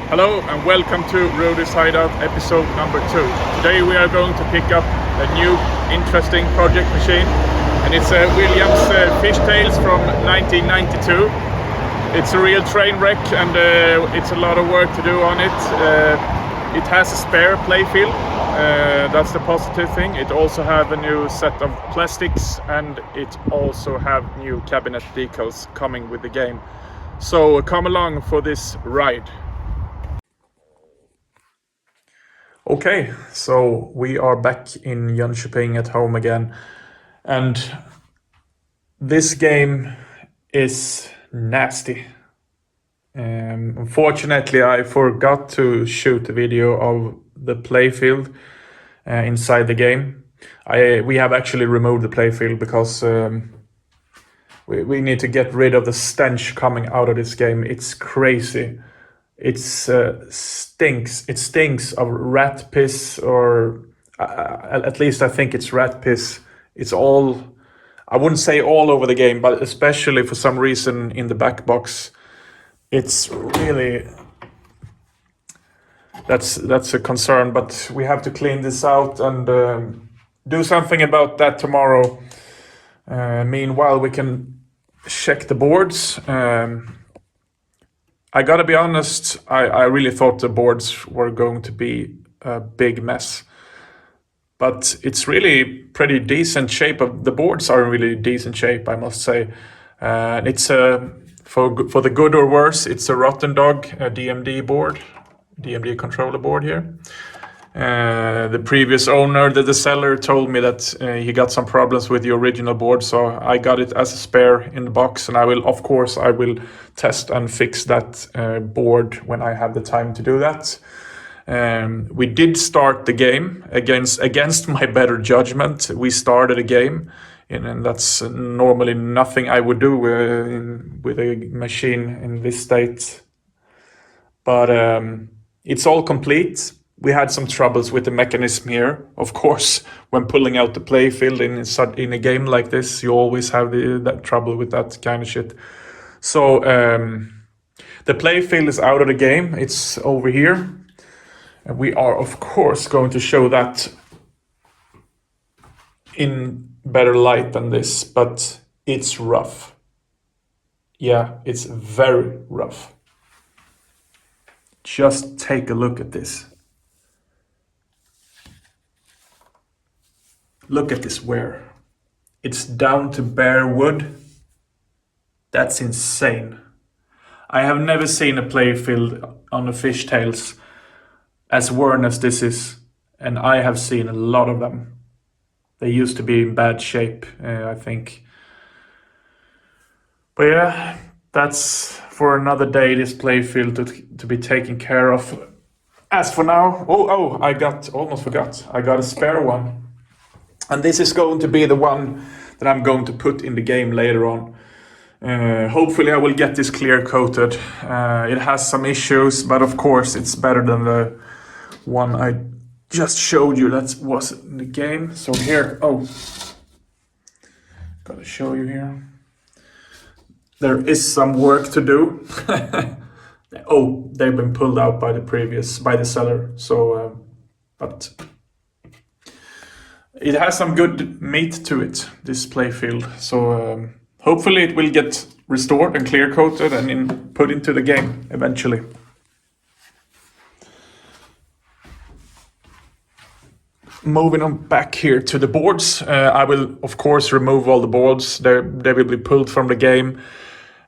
Hello and welcome to Roadie's Hideout episode number 2. Today we are going to pick up a new interesting project machine, and it's a Williams Fish Tales from 1992. It's a real train wreck, and it's a lot of work to do on it. It has a spare playfield, that's the positive thing. It also have a new set of plastics, and it also have new cabinet decals coming with the game. So come along for this ride. Okay, so we are back in Jönköping at home again, and this game is nasty. Unfortunately, I forgot to shoot a video of the playfield inside the game. We have actually removed the playfield because we need to get rid of the stench coming out of this game. It's crazy. It stinks. It stinks of rat piss, or at least I think it's rat piss. It's all, I wouldn't say all over the game, but especially for some reason in the back box. It's really, that's a concern, but we have to clean this out and do something about that tomorrow. Meanwhile, we can check the boards. I gotta be honest, I really thought the boards were going to be a big mess. But it's really pretty decent shape. The boards are in really decent shape, I must say. It's for the good or worse, it's a Rotten Dog DMD board, DMD controller board here. The previous owner, the seller, told me that he got some problems with the original board, so I got it as a spare in the box, and I will test and fix that board when I have the time to do that. We did start the game against my better judgment. We started a game, and that's normally nothing I would do with a machine in this state. But it's all complete. We had some troubles with the mechanism here. Of course, when pulling out the playfield in a game like this, you always have that trouble with that kind of shit. So the playfield is out of the game. It's over here. And we are, of course, going to show that in better light than this, but it's rough. Yeah, it's very rough. Just take a look at this. Look at this wear. It's down to bare wood. That's insane. I have never seen a playfield on a Fish Tales as worn as this is, and I have seen a lot of them. They used to be in bad shape, I think. But yeah, that's for another day, this playfield to be taken care of. As for now, I almost forgot. I got a spare one. And this is going to be the one that I'm going to put in the game later on. Hopefully I will get this clear coated. It has some issues, but of course it's better than the one I just showed you that was in the game. So here, gotta show you here. There is some work to do. They've been pulled out by the seller. So, but it has some good meat to it, this playfield. So hopefully it will get restored and clear coated and put into the game eventually. Moving on back here to the boards, I will of course remove all the boards. They will be pulled from the game,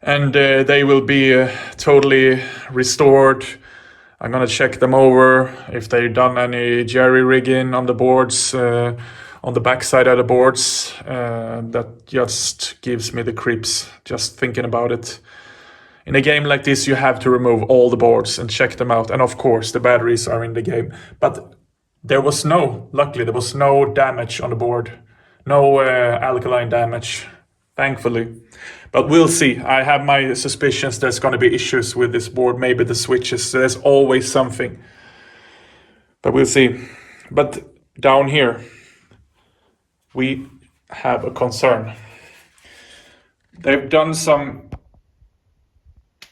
and they will be totally restored. I'm gonna check them over if they've done any jerry rigging on the boards, on the backside of the boards. That just gives me the creeps just thinking about it. In a game like this, you have to remove all the boards and check them out. And of course, the batteries are in the game. But luckily, there was no damage on the board. No alkaline damage, thankfully. But we'll see. I have my suspicions there's going to be issues with this board. Maybe the switches. There's always something. But we'll see. But down here, we have a concern. They've done some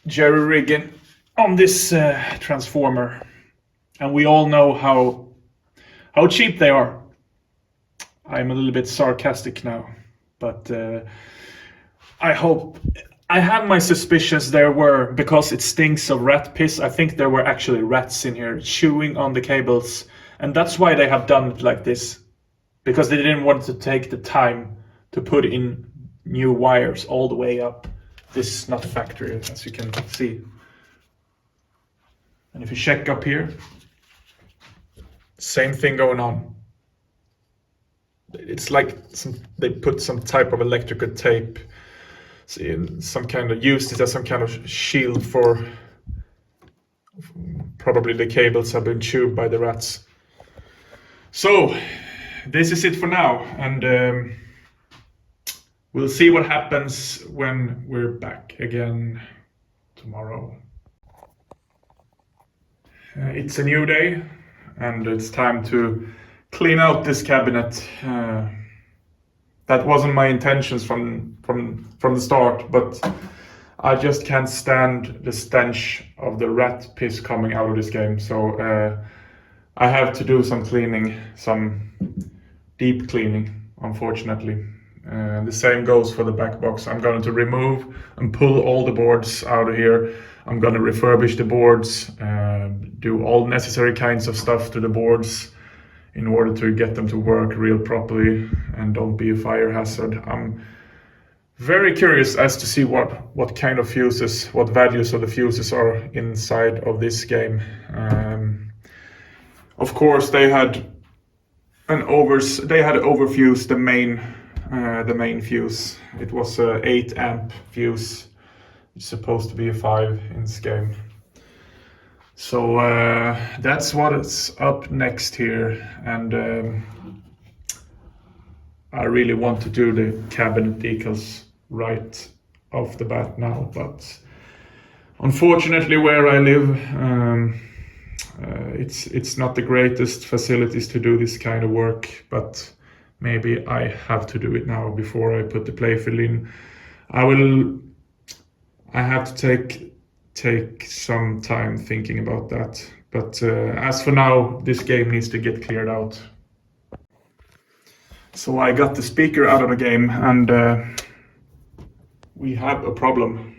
jerry rigging on this transformer, and we all know how cheap they are. I'm a little bit sarcastic now, but I have my suspicions there were, because it stinks of rat piss, I think there were actually rats in here chewing on the cables, and that's why they have done it like this, because they didn't want to take the time to put in new wires all the way up. This is not factory, as you can see. And if you check up here, same thing going on. It's like they put some type of electrical tape, some kind of, used it as some kind of shield for, probably the cables have been chewed by the rats. So this is it for now, and we'll see what happens when we're back again tomorrow. It's a new day, and it's time to clean out this cabinet. That wasn't my intentions from the start, but I just can't stand the stench of the rat piss coming out of this game. So I have to do some cleaning, some deep cleaning, unfortunately. The same goes for the back box. I'm going to remove and pull all the boards out of here. I'm going to refurbish the boards, do all necessary kinds of stuff to the boards in order to get them to work real properly and don't be a fire hazard. I'm very curious as to see what kind of fuses, what values of the fuses are inside of this game. Of course, they had overfused the main fuse. It was a 8 amp fuse. It's supposed to be a 5 in this game. So that's what is up next here, and I really want to do the cabinet decals right off the bat now, but unfortunately where I live, it's not the greatest facilities to do this kind of work, but maybe I have to do it now before I put the playfield in. I have to take some time thinking about that, but as for now, this game needs to get cleared out. So I got the speaker out of the game, and we have a problem.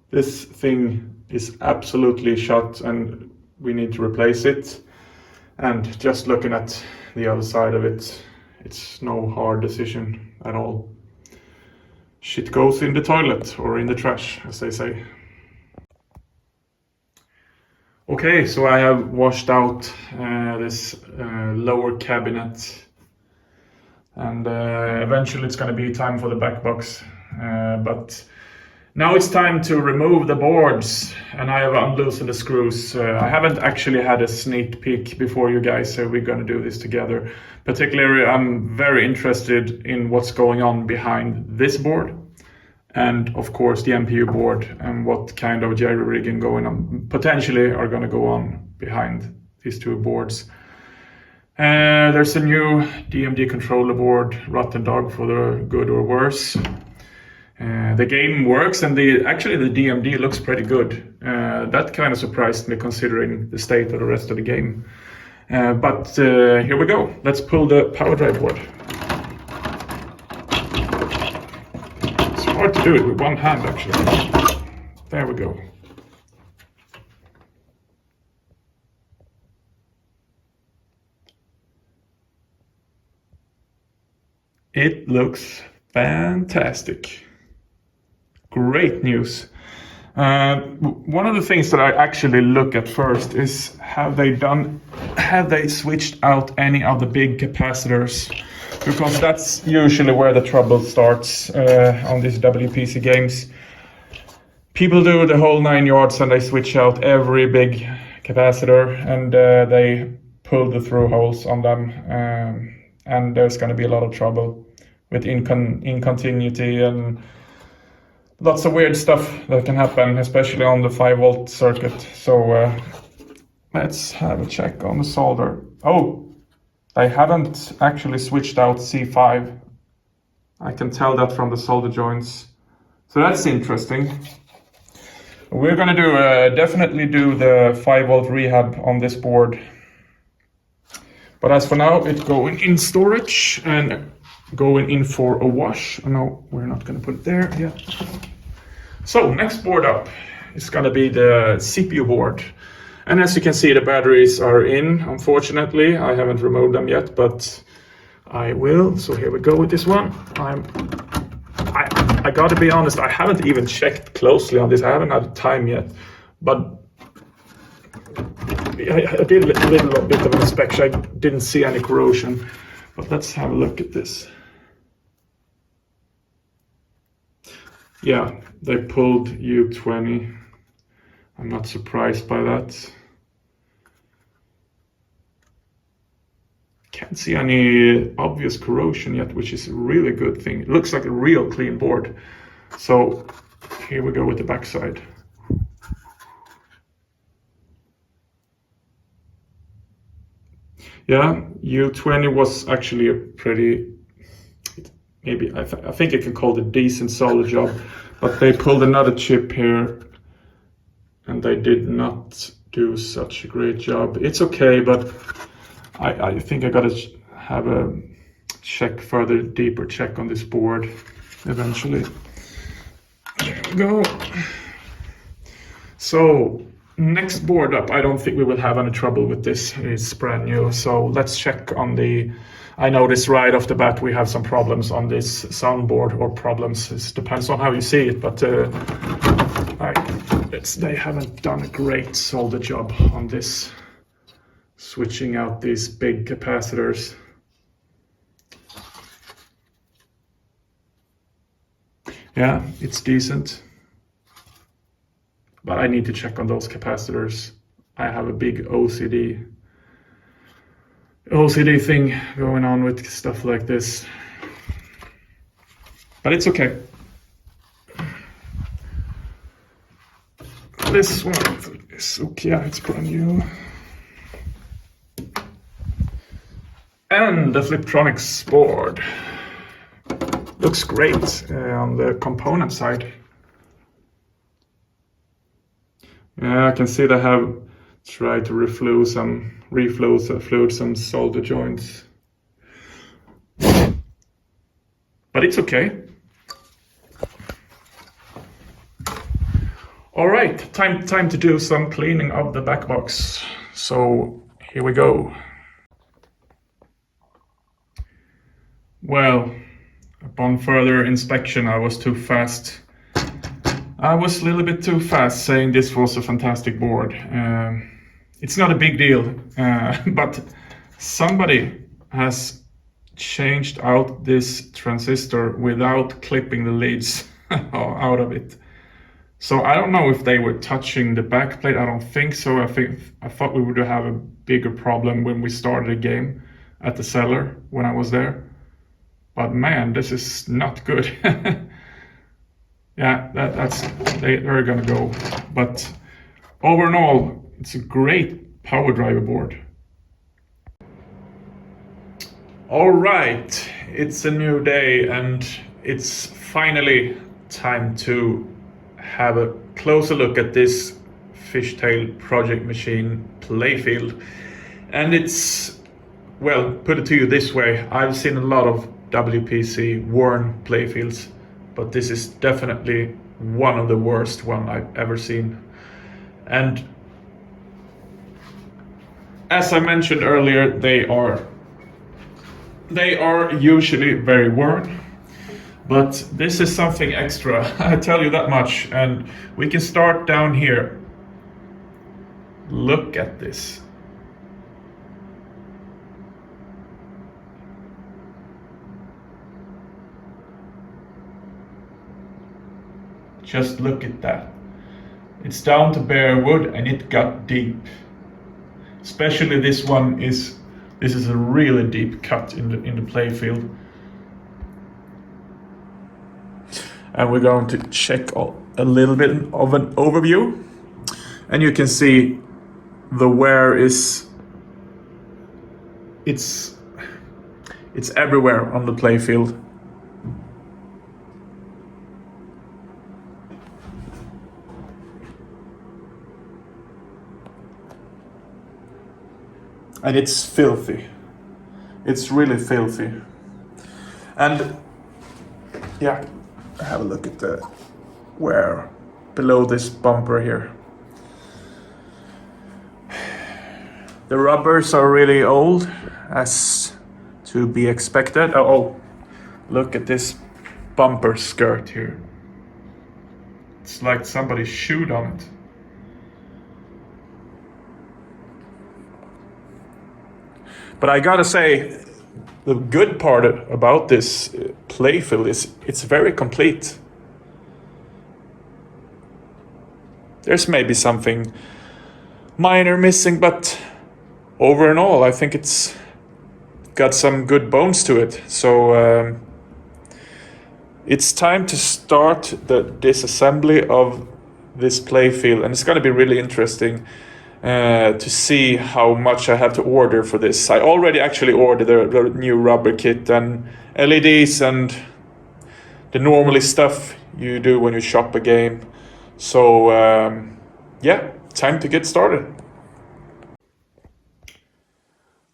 This thing is absolutely shot, and we need to replace it. And just looking at the other side of it, it's no hard decision at all. Shit goes in the toilet, or in the trash, as they say. Okay, so I have washed out this lower cabinet, and eventually it's going to be time for the back box. But now it's time to remove the boards, and I have unloosened the screws. I haven't actually had a sneak peek before you guys, so we're going to do this together. Particularly, I'm very interested in what's going on behind this board, and of course the MPU board, and what kind of jerry-rigging going on, potentially are going to go on behind these two boards. There's a new DMD controller board, Rotten Dog for the good or worse. The game works, and actually the DMD looks pretty good. That kind of surprised me considering the state of the rest of the game. But here we go. Let's pull the power drive board. It's hard to do it with one hand, actually. There we go. It looks fantastic. Great news. One of the things that I actually look at first is have they switched out any of the big capacitors, because that's usually where the trouble starts on these WPC games. People do the whole 9 yards and they switch out every big capacitor, and they pull the through holes on them, and there's going to be a lot of trouble with incontinuity and lots of weird stuff that can happen, especially on the 5-volt circuit. So let's have a check on the solder. Oh, they haven't actually switched out C5. I can tell that from the solder joints. So that's interesting. We're gonna do definitely do the 5-volt rehab on this board. But as for now, it's going in storage and going in for a wash. No, we're not gonna put it there yet. So next board up is gonna be the CPU board. And as you can see, the batteries are in. Unfortunately, I haven't removed them yet, but I will. So here we go with this one. I gotta be honest, I haven't even checked closely on this. I haven't had time yet, but I did a little bit of inspection. I didn't see any corrosion, but let's have a look at this. Yeah, they pulled U20. I'm not surprised by that. Can't see any obvious corrosion yet, which is a really good thing. It looks like a real clean board. So here we go with the backside. Yeah, U20 was actually a pretty, maybe I think I can call it a decent solid job, but they pulled another chip here and they did not do such a great job. It's okay, but I think I gotta have a deeper check on this board eventually. There we go. So next board up, I don't think we will have any trouble with this. It's brand new. So let's check on the, I noticed right off the bat we have some problems on this soundboard, or problems, it depends on how you see it, but they haven't done a great solder job on this. Switching out these big capacitors. Yeah, it's decent. But I need to check on those capacitors. I have a big OCD thing going on with stuff like this. But it's okay. This one is okay, yeah, it's brand new. And the Fliptronics board looks great on the component side. Yeah, I can see they have tried to reflow some solder joints, but it's okay. All right, time to do some cleaning of the back box. So here we go. Well, upon further inspection, I was too fast. I was a little bit too fast saying this was a fantastic board. It's not a big deal, but somebody has changed out this transistor without clipping the leads out of it. So I don't know if they were touching the back plate. I don't think so. I thought we would have a bigger problem when we started the game at the cellar when I was there. But man, this is not good. Yeah, they're gonna go. But over and all, it's a great power driver board. All right, it's a new day and it's finally time to have a closer look at this Fishtail Project Machine playfield. And it's, well, put it to you this way, I've seen a lot of WPC worn playfields, but this is definitely one of the worst one I've ever seen. And as I mentioned earlier, they are usually very worn, but this is something extra, I tell you that much. And we can start down here. Look at this. Just look at that. It's down to bare wood and it got deep. Especially this one is, this is a really deep cut in the playfield. And we're going to check a little bit of an overview. And you can see the wear is, it's everywhere on the playfield. and it's filthy. It's really filthy. And yeah, have a look at the where below this bumper here. The rubbers are really old, as to be expected. Oh, look at this bumper skirt here. It's like somebody chewed on it. But I gotta say, the good part about this playfield is it's very complete. There's maybe something minor missing, but over and all, I think it's got some good bones to it. So it's time to start the disassembly of this playfield, and it's going to be really interesting to see how much I have to order for this. I already actually ordered the new rubber kit and LEDs and the normally stuff you do when you shop a game. So yeah, time to get started.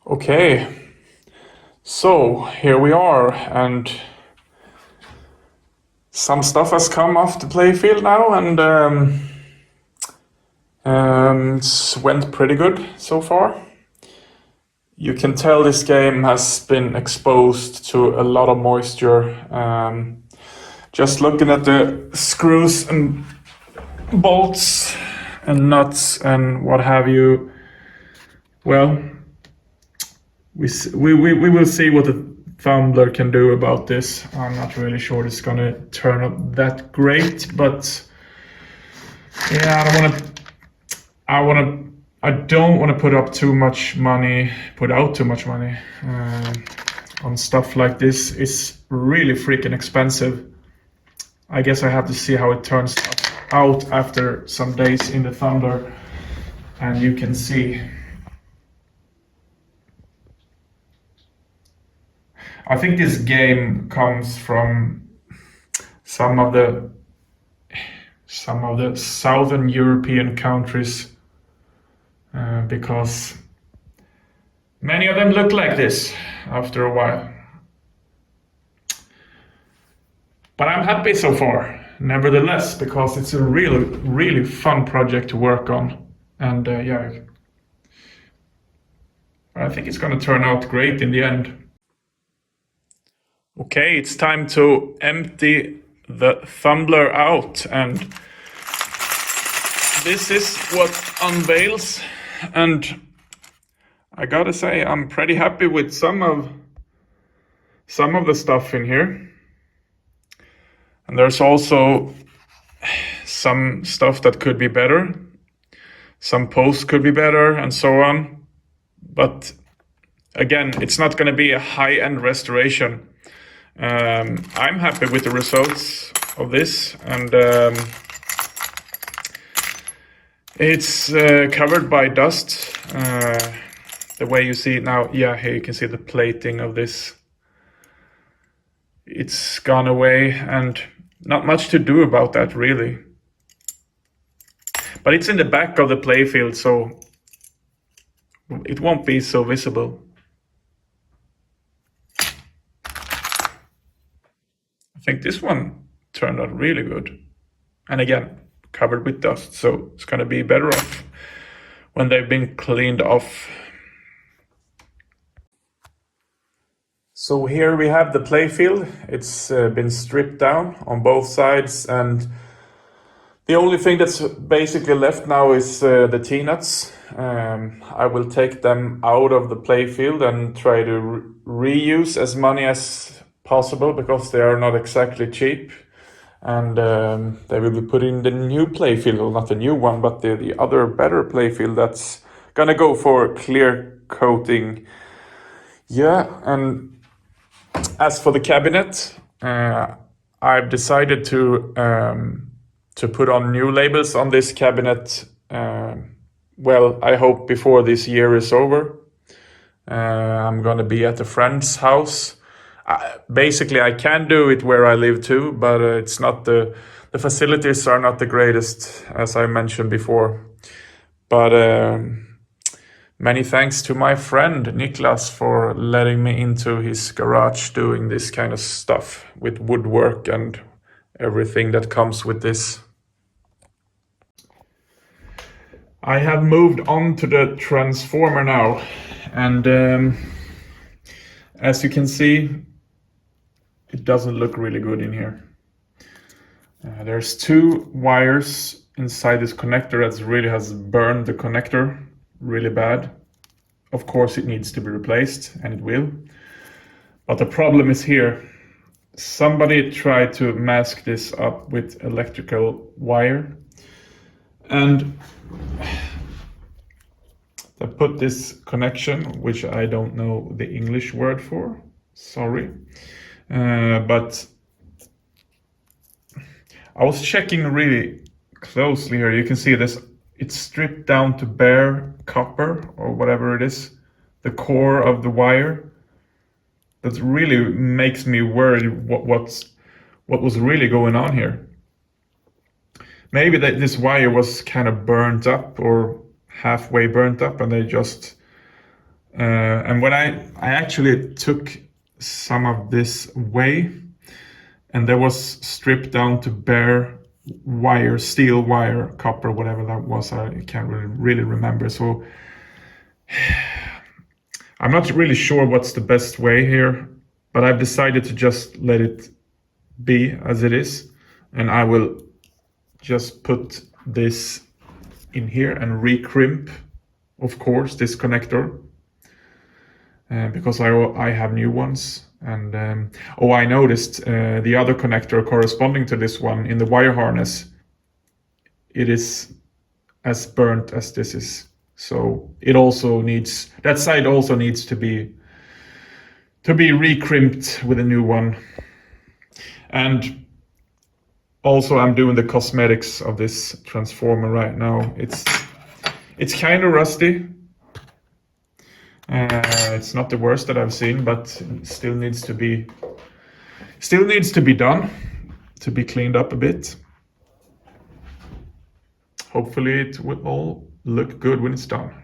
Okay, so here we are, and some stuff has come off the playfield now, and it's went pretty good so far. You can tell this game has been exposed to a lot of moisture. Just looking at the screws and bolts and nuts and what have you, well, we will see what the Thumbler can do about this. I'm not really sure it's gonna turn up that great, but yeah, I don't want to put out too much money on stuff like this. It's really freaking expensive. I guess I have to see how it turns out after some days in the Thunder, and you can see. I think this game comes from some of the Southern European countries, because many of them look like this after a while. But I'm happy so far, nevertheless, because it's a really fun project to work on. And yeah, I think it's going to turn out great in the end. Okay, it's time to empty the Thumbler out, and this is what unveils. And I gotta say, I'm pretty happy with some of the stuff in here. And there's also some stuff that could be better. Some posts could be better, and so on. But again, it's not going to be a high-end restoration. I'm happy with the results of this, and it's covered by dust, the way you see it now. Yeah, here you can see the plating of this. It's gone away, and not much to do about that, really. But it's in the back of the playfield, so it won't be so visible. I think this one turned out really good. And again, covered with dust, so it's going to be better off when they've been cleaned off. So here we have the playfield. It's been stripped down on both sides, and the only thing that's basically left now is the T-nuts. I will take them out of the playfield and try to reuse as many as possible, because they are not exactly cheap, and they will be put in the new playfield, well, not the new one, but the other better playfield that's gonna go for clear coating. Yeah, and as for the cabinet, I've decided to put on new labels on this cabinet. Well, I hope before this year is over. I'm gonna be at a friend's house. Basically, I can do it where I live too, but it's not the facilities are not the greatest, as I mentioned before. But Many thanks to my friend Niklas for letting me into his garage doing this kind of stuff with woodwork and everything that comes with this. I have moved on to the transformer now, and as you can see, it doesn't look really good in here. There's 2 wires inside this connector that really has burned the connector really bad. Of course it needs to be replaced, and it will. But the problem is here. Somebody tried to mask this up with electrical wire, and they put this connection, which I don't know the English word for, sorry, but I was checking really closely here. You can see this, it's stripped down to bare copper or whatever it is, the core of the wire. That really makes me worried what was really going on here. Maybe that this wire was kind of burnt up or halfway burnt up, and they just and when I actually took some of this away, and there was stripped down to bare wire, steel wire, copper, whatever that was. I can't really remember. So I'm not really sure what's the best way here, but I've decided to just let it be as it is, and I will just put this in here and recrimp, of course, this connector, because I have new ones. And I noticed the other connector corresponding to this one in the wire harness, it is as burnt as this is. So it also needs, that side also needs to be recrimped with a new one. And also I'm doing the cosmetics of this transformer right now. It's kind of rusty. It's not the worst that I've seen, but it still needs to be done, to be cleaned up a bit. Hopefully it will all look good when it's done.